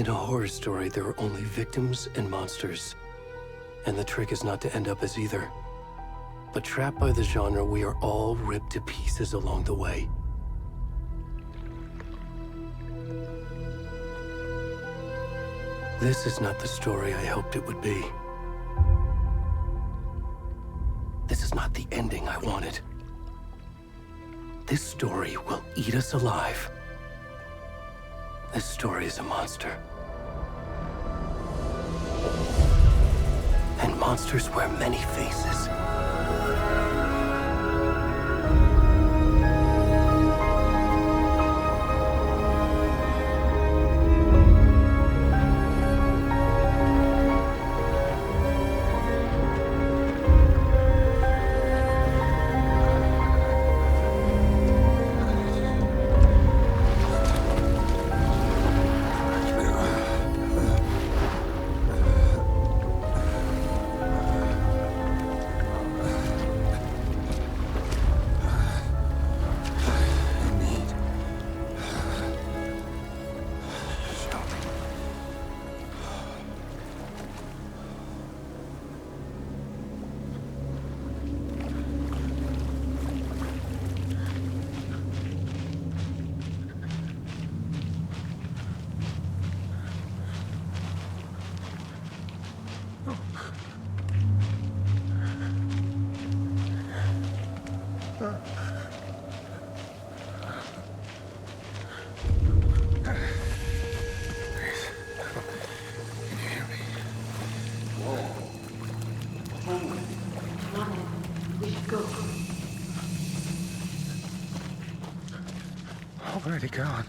In a horror story, there are only victims and monsters. And the trick is not to end up as either. But trapped by the genre, we are all ripped to pieces along the way. This is not the story I hoped it would be. This is not the ending I wanted. This story will eat us alive. This story is a monster. And monsters wear many faces. Where'd he gone?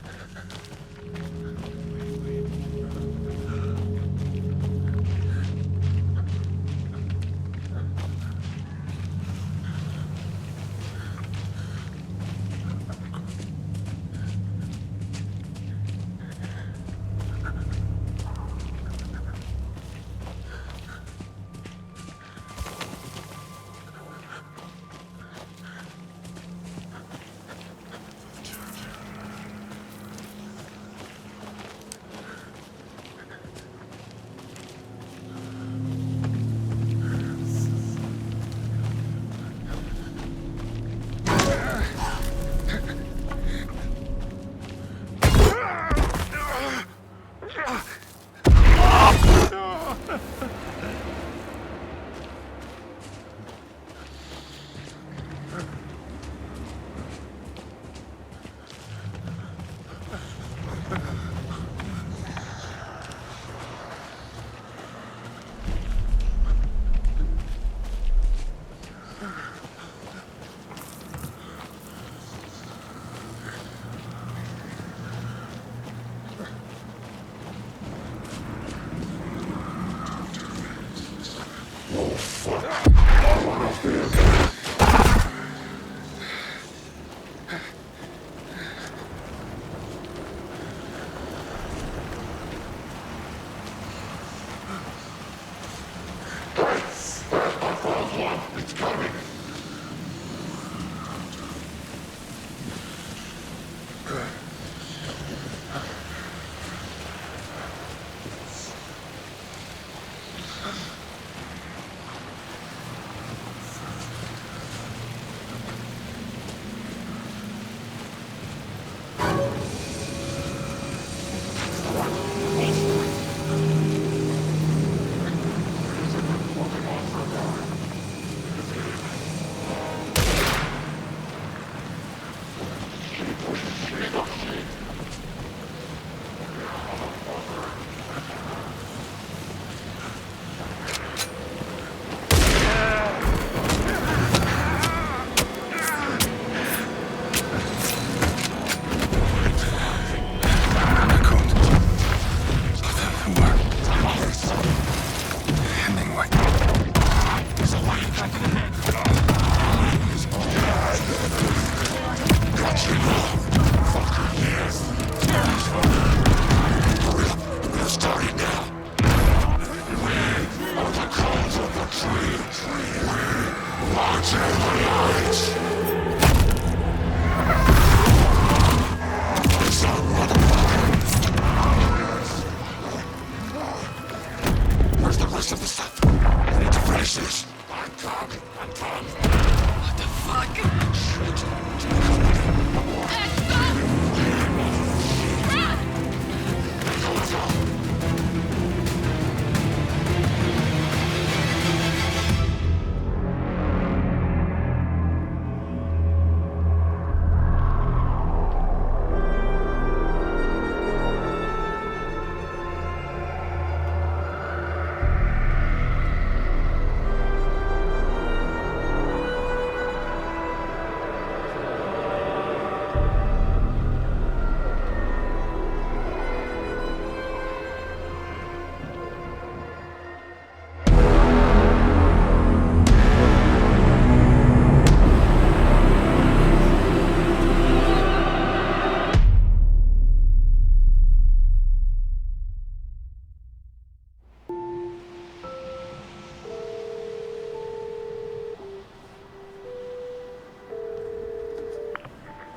rest of the stuff. I need to finish this. I'm coming. What the fuck?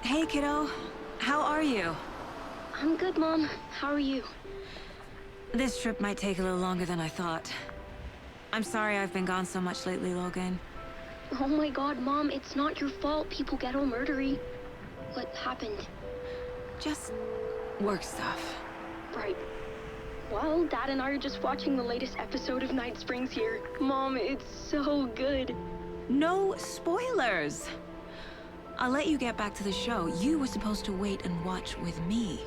Hey, kiddo. How are you? I'm good, Mom. How are you? This trip might take a little longer than I thought. I'm sorry I've been gone so much lately, Logan. Oh my god, Mom, it's not your fault people get all murdery. What happened? Just work stuff. Right. Well, Dad and I are just watching the latest episode of Night Springs here. Mom, it's so good. No spoilers! I'll let you get back to the show. You were supposed to wait and watch with me.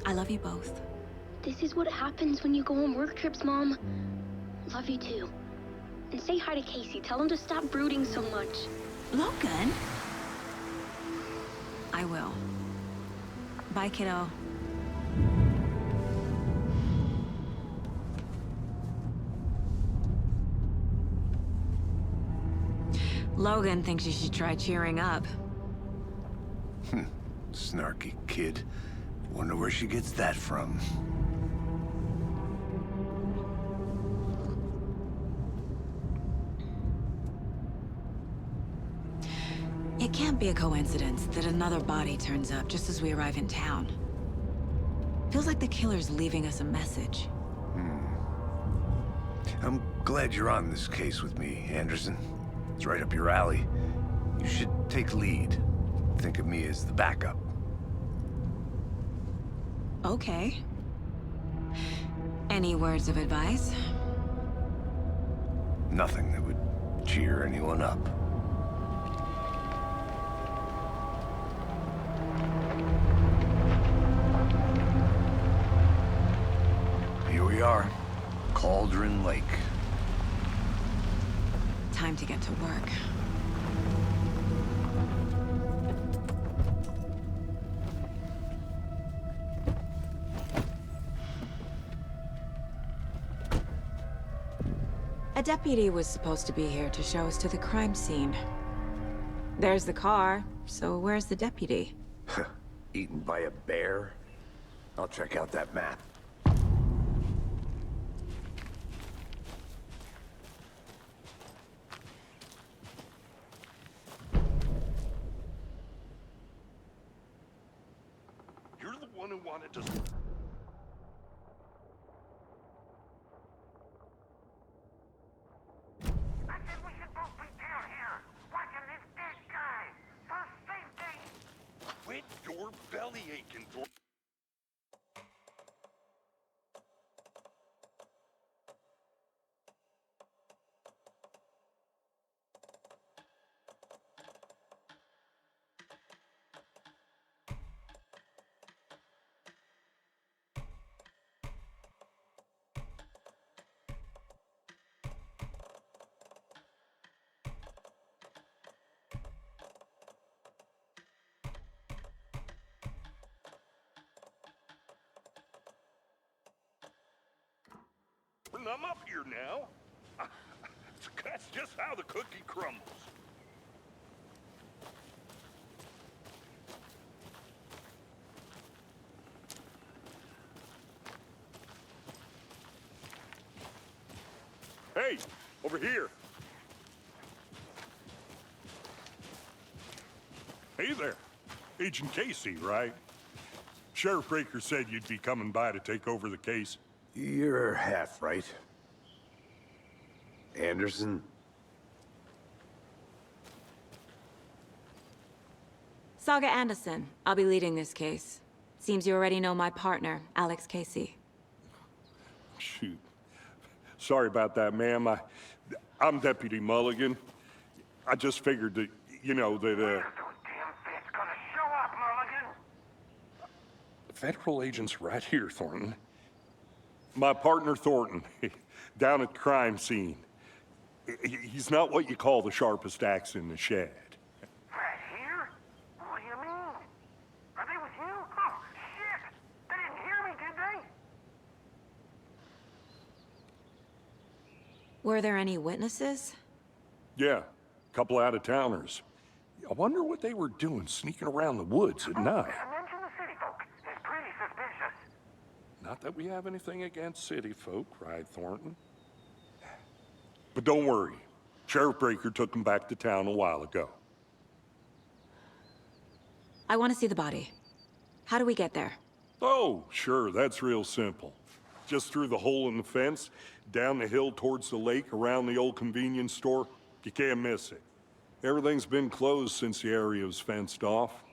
I love you both. This is what happens when you go on work trips, Mom. Love you too. And say hi to Casey. Tell him to stop brooding so much. Logan? I will. Bye, kiddo. Logan thinks you should try cheering up. Snarky kid. Wonder where she gets that from. It can't be a coincidence that another body turns up just as we arrive in town. Feels like the killer's leaving us a message. I'm glad you're on this case with me, Anderson. It's right up your alley. You should take lead. Think of me as the backup. Okay. Any words of advice? Nothing that would cheer anyone up. Here we are. Cauldron Lake. Time to get to work. A deputy was supposed to be here to show us to the crime scene. There's the car, so where's the deputy? Eaten by a bear? I'll check out that map. You're the one who wanted to... I said we should both be down here, watching this dead guy, for safety. Quit your belly aching, Thor. I'm up here now. That's just how the cookie crumbles. Hey, over here. Hey there. Agent Casey, right? Sheriff Breaker said you'd be coming by to take over the case. You're half right. Anderson? Saga Anderson. I'll be leading this case. Seems you already know my partner, Alex Casey. Shoot. Sorry about that, ma'am. I'm Deputy Mulligan. I just figured that, that, Those damn feds gonna show up, Mulligan. federal agent's right here, Thornton. My partner, Thornton, down at the crime scene. He's not what you call the sharpest axe in the shed. Right here? What do you mean? Are they with you? Oh, shit! They didn't hear me, did they? Were there any witnesses? Yeah, a couple out-of-towners. I wonder what they were doing sneaking around the woods at night. Mention the city folk. It's pretty suspicious. Not that we have anything against city folk, right, Thornton? But don't worry. Sheriff Breaker took them back to town a while ago. I want to see the body. How do we get there? Oh, sure, that's real simple. Just through the hole in the fence, down the hill towards the lake, around the old convenience store. You can't miss it. Everything's been closed since the area was fenced off.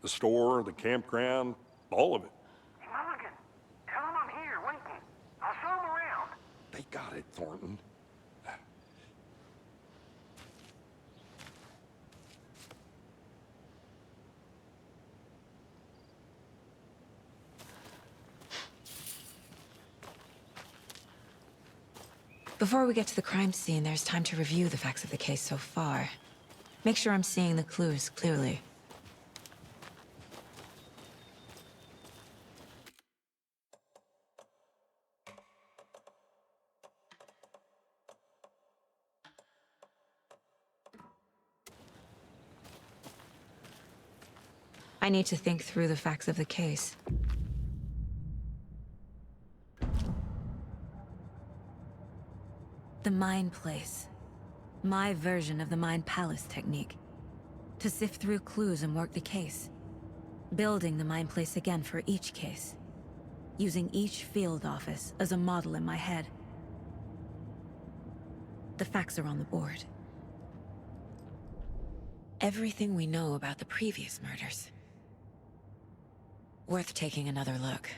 The store, the campground, all of it. Mulligan, tell them I'm here, waiting. I'll show them around. They got it, Thornton. Before we get to the crime scene, there's time to review the facts of the case so far. Make sure I'm seeing the clues clearly. I need to think through the facts of the case. The Mind Place. My version of the Mind Palace technique. To sift through clues and work the case. Building the Mind Place again for each case. Using each field office as a model in my head. The facts are on the board. Everything we know about the previous murders. Worth taking another look.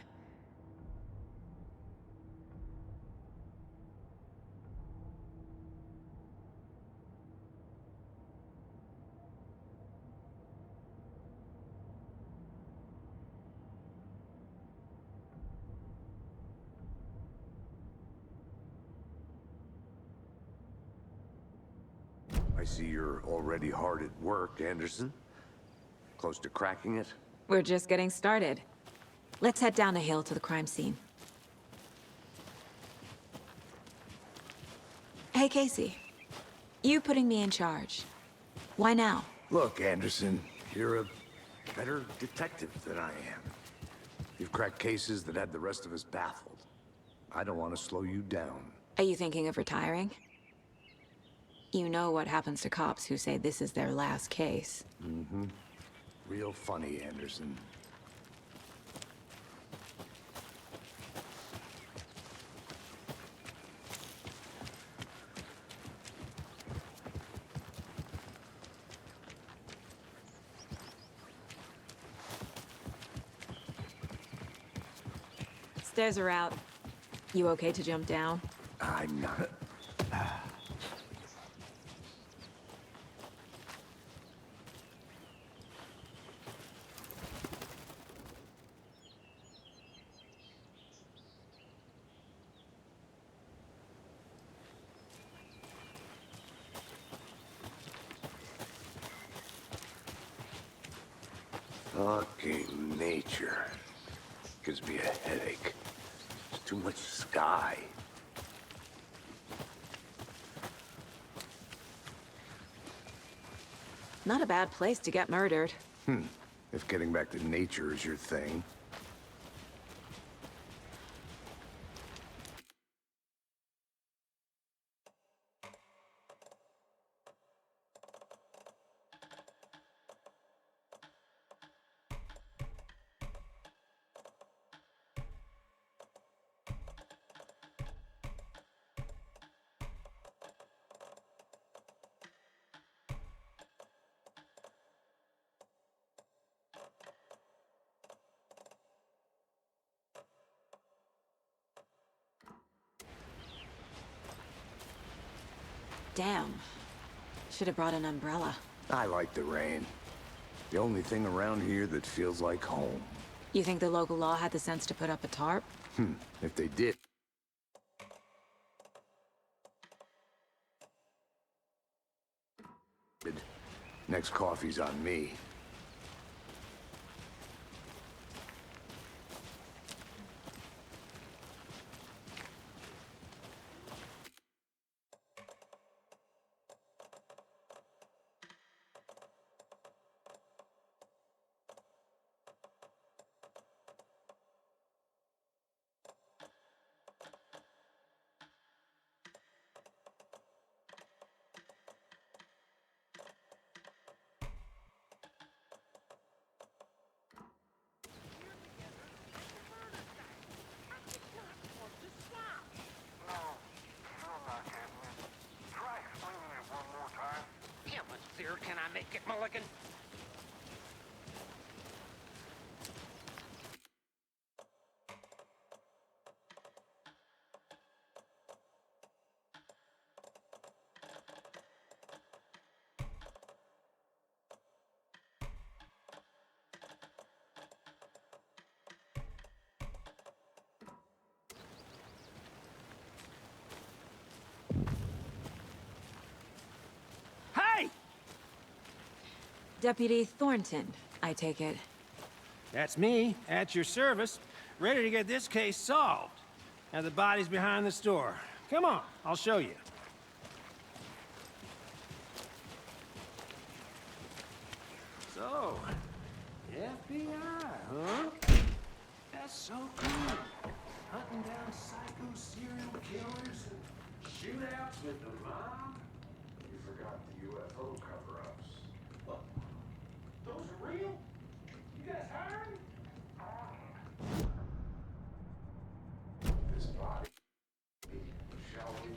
I see you're already hard at work, Anderson. Close to cracking it? We're just getting started. Let's head down the hill to the crime scene. Hey, Casey. You putting me in charge. Why now? Look, Anderson, you're a better detective than I am. You've cracked cases that had the rest of us baffled. I don't want to slow you down. Are you thinking of retiring? You know what happens to cops who say this is their last case. Mm-hmm. Real funny, Anderson. Stairs are out. You okay to jump down? I'm not. Fucking nature. Gives me a headache. There's too much sky. Not a bad place to get murdered. If getting back to nature is your thing. Damn. Should have brought an umbrella. I like the rain. The only thing around here that feels like home. You think the local law had the sense to put up a tarp? If they did. Next coffee's on me. No, still not getting it. Try explaining it one more time. How much clearer can I make it, Mulligan? Hey! Deputy Thornton, I take it. That's me, at your service, ready to get this case solved. Now the body's behind the store. Come on, I'll show you. So, FBI, huh? That's so cool. Hunting down psycho serial killers and shootouts with the mob. You forgot the UFO cover-ups. What? Those are real? You guys hiring? This body, shall we?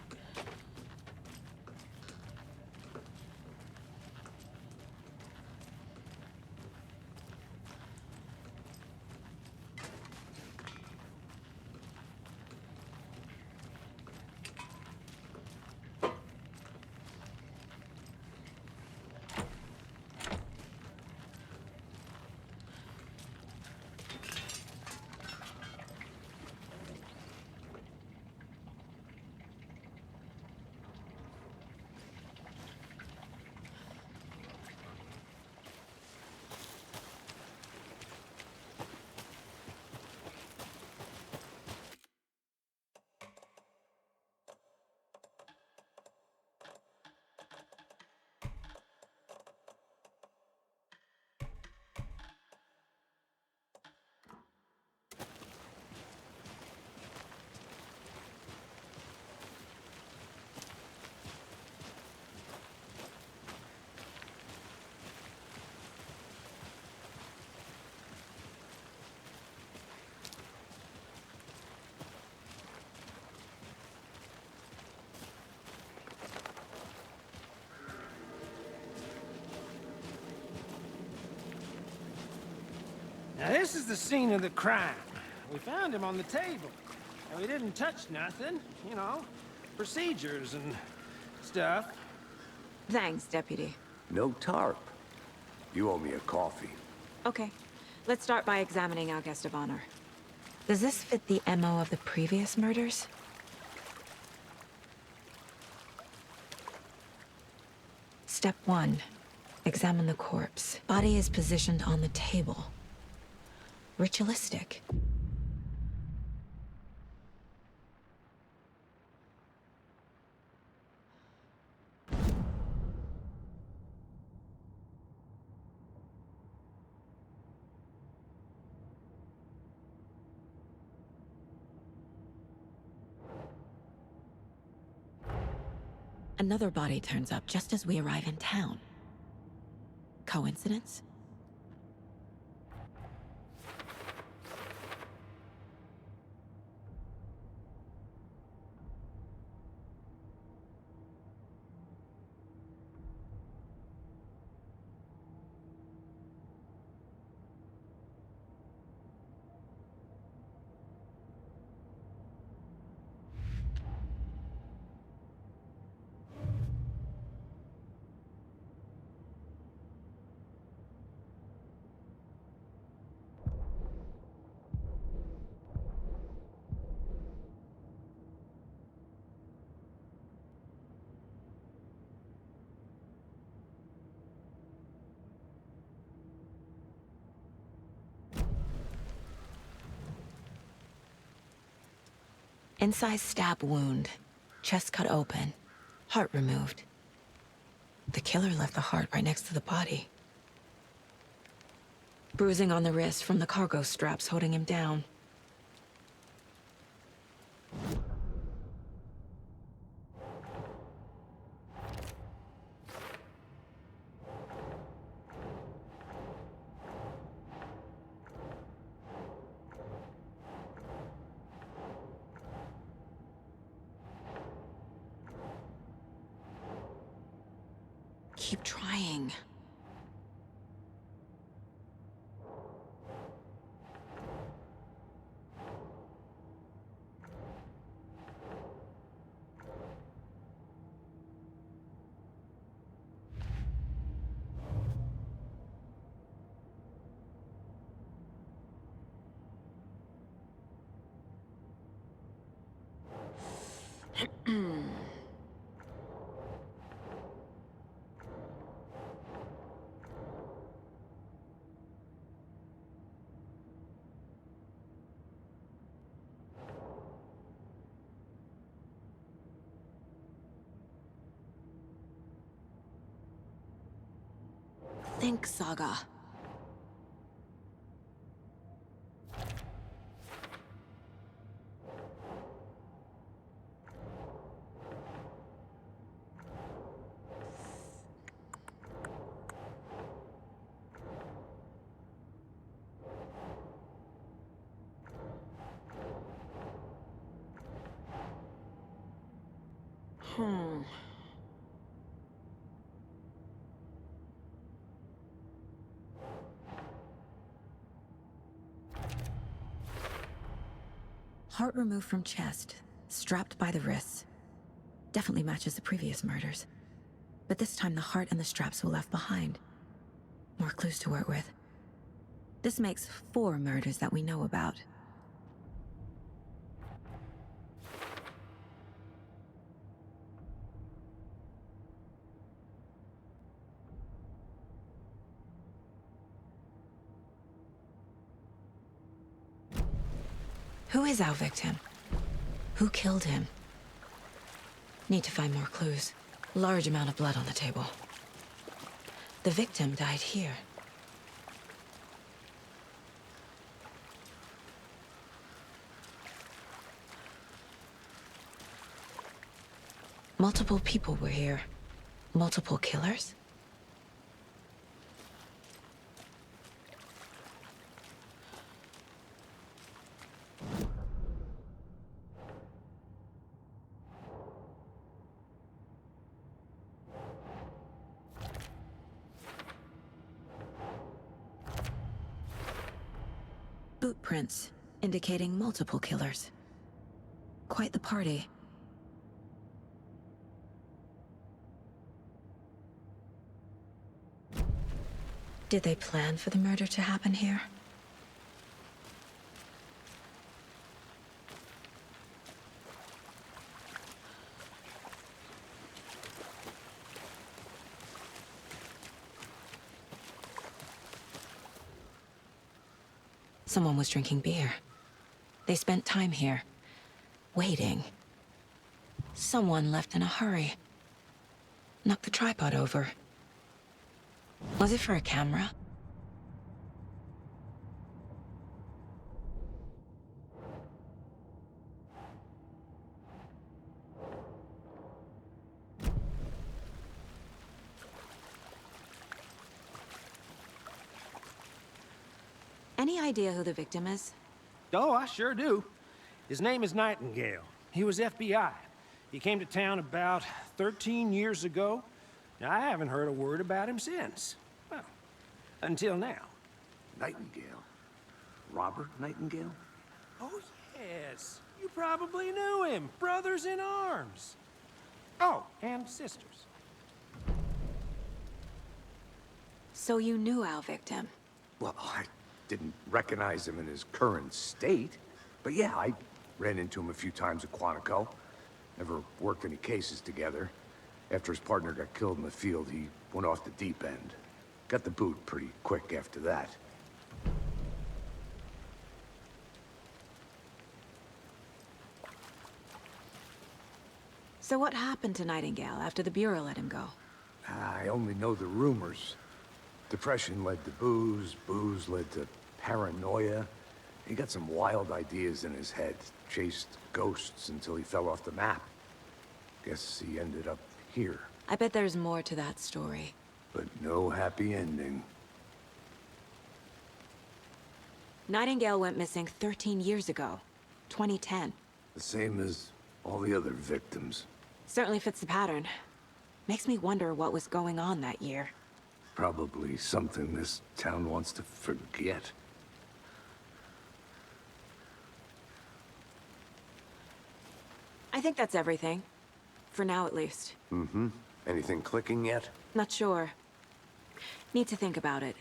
Now this is the scene of the crime. We found him on the table. And we didn't touch nothing, you know, procedures and stuff. Thanks, Deputy. No tarp. You owe me a coffee. Okay, let's start by examining our guest of honor. Does this fit the MO of the previous murders? Step 1. Examine the corpse. Body is positioned on the table. Ritualistic. Another body turns up just as we arrive in town. Coincidence? Incised stab wound, chest cut open, heart removed. The killer left the heart right next to the body. Bruising on the wrist from the cargo straps holding him down. Keep trying. Think, Saga. Heart removed from chest, strapped by the wrists. Definitely matches the previous murders. But this time the heart and the straps were left behind. More clues to work with. This makes 4 murders that we know about. Who is our victim? Who killed him? Need to find more clues. Large amount of blood on the table. The victim died here. Multiple people were here. Multiple killers? Boot prints, indicating multiple killers. Quite the party. Did they plan for the murder to happen here? Someone was drinking beer. They spent time here, waiting. Someone left in a hurry. Knocked the tripod over. Was it for a camera? Any idea who the victim is? Oh, I sure do. His name is Nightingale. He was FBI. He came to town about 13 years ago. Now, I haven't heard a word about him since. Well, until now. Nightingale? Robert Nightingale? Oh, yes. You probably knew him. Brothers in arms. Oh, and sisters. So you knew our victim? Well, I didn't recognize him in his current state. But yeah, I ran into him a few times at Quantico. Never worked any cases together. After his partner got killed in the field, he went off the deep end. Got the boot pretty quick after that. So what happened to Nightingale after the Bureau let him go? I only know the rumors. Depression led to booze, booze led to paranoia. He got some wild ideas in his head, chased ghosts until he fell off the map. Guess he ended up here, I bet there's more to that story. but no happy ending. Nightingale went missing 13 years ago, 2010. The same as all the other victims. Certainly fits the pattern. Makes me wonder what was going on that year. Probably something this town wants to forget. I think that's everything. For now, at least. Mm-hmm. Anything clicking yet? Not sure. Need to think about it.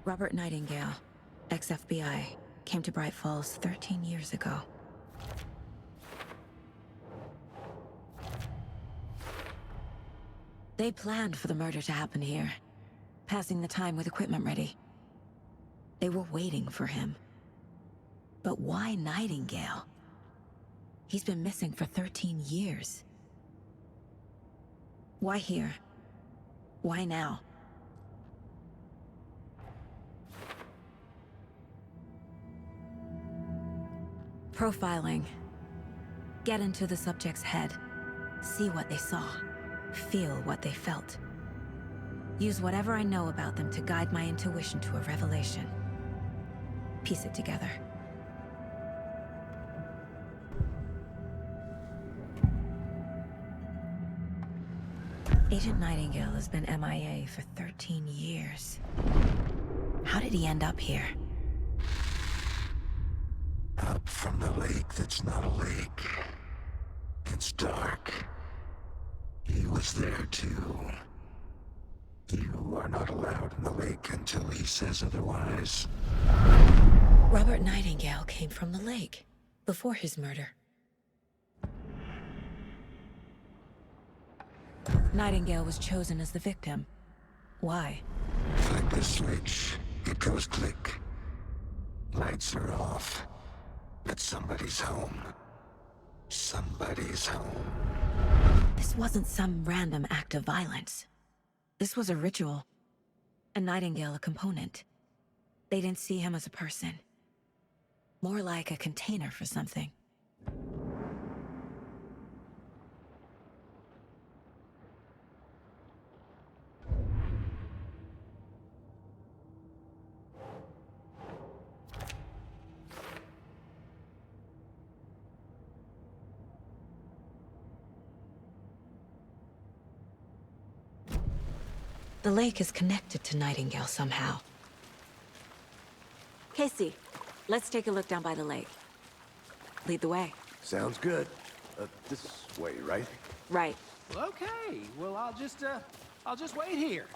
Robert Nightingale, ex-FBI, came to Bright Falls 13 years ago. They planned for the murder to happen here, passing the time with equipment ready. They were waiting for him. But why Nightingale? He's been missing for 13 years. Why here? Why now? Profiling. Get into the subject's head. See what they saw. Feel what they felt. Use whatever I know about them to guide my intuition to a revelation. Piece it together. Agent Nightingale has been MIA for 13 years. How did he end up here? Up from the lake that's not a lake. It's dark. He was there too. You are not allowed in the lake until he says otherwise. Robert Nightingale came from the lake, before his murder. Nightingale was chosen as the victim. Why? Flick the switch, it goes click. Lights are off. But somebody's home. Somebody's home. This wasn't some random act of violence. This was a ritual. And Nightingale a component. They didn't see him as a person. More like a container for something. The lake is connected to Nightingale somehow. Casey, let's take a look down by the lake. Lead the way. Sounds good. This way, right? Right. Well, okay. Well, I'll just wait here.